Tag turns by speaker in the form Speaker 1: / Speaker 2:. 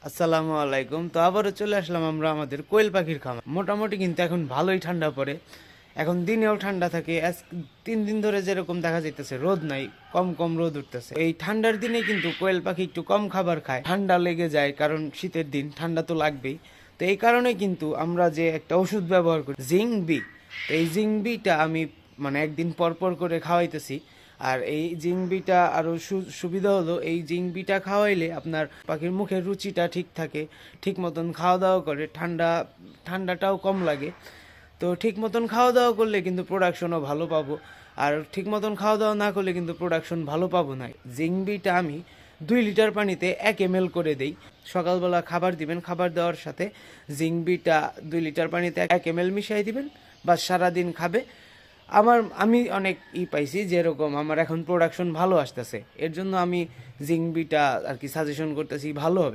Speaker 1: আসসালামু আলাইকুম। তো আবারও চলে আসলাম আমরা আমাদের কোয়েল পাখির খামার। মোটামুটি কিন্তু এখন ভালোই ঠান্ডা পড়ে, এখন দিনেও ঠান্ডা থাকে। আজ 3 দিন ধরে যেরকম দেখা যাইতেছে রোদ নাই, কম কম রোদ উঠতেছে। এই ঠান্ডার দিনে কিন্তু কোয়েল পাখি একটু কম খাবার খায়, ঠান্ডা লেগে যায়, কারণ শীতের দিন ঠান্ডা তো লাগবেই। তো এই কারণে কিন্তু আমরা যে একটা ওষুধ ব্যবহার করি জিঙ্ক বি, তো এই জিঙ্ক বিটা আমি মানে একদিন পর পর করে খাওয়াইতেছি। আর এই জিংবিটা আরও সুবিধা হলো, এই জিংবিটা খাওয়াইলে আপনার পাখির মুখের রুচিটা ঠিক থাকে, ঠিক মতন খাওয়া দাওয়া করে, ঠান্ডাটাও কম লাগে। তো ঠিক মতন খাওয়া দাওয়া করলে কিন্তু প্রোডাকশনও ভালো পাবো, আর ঠিক মতন খাওয়া দাওয়া না করলে কিন্তু প্রোডাকশন ভালো পাবো না। জিংবিটা আমি 2 লিটার পানিতে 1 ml করে দেই। সকালবেলা খাবার দিবেন, খাবার দেওয়ার সাথে জিংবিটা 2 লিটার পানিতে 1 ml মিশিয়ে দিবেন, বা সারাদিন খাবে। আমি অনেক পাইছি, যেরকম আমার এখন প্রোডাকশন ভালো আসতেছে, এর জন্য আমি জিংবিটা আর কি সাজেশন করতেছি, ভালো হবে।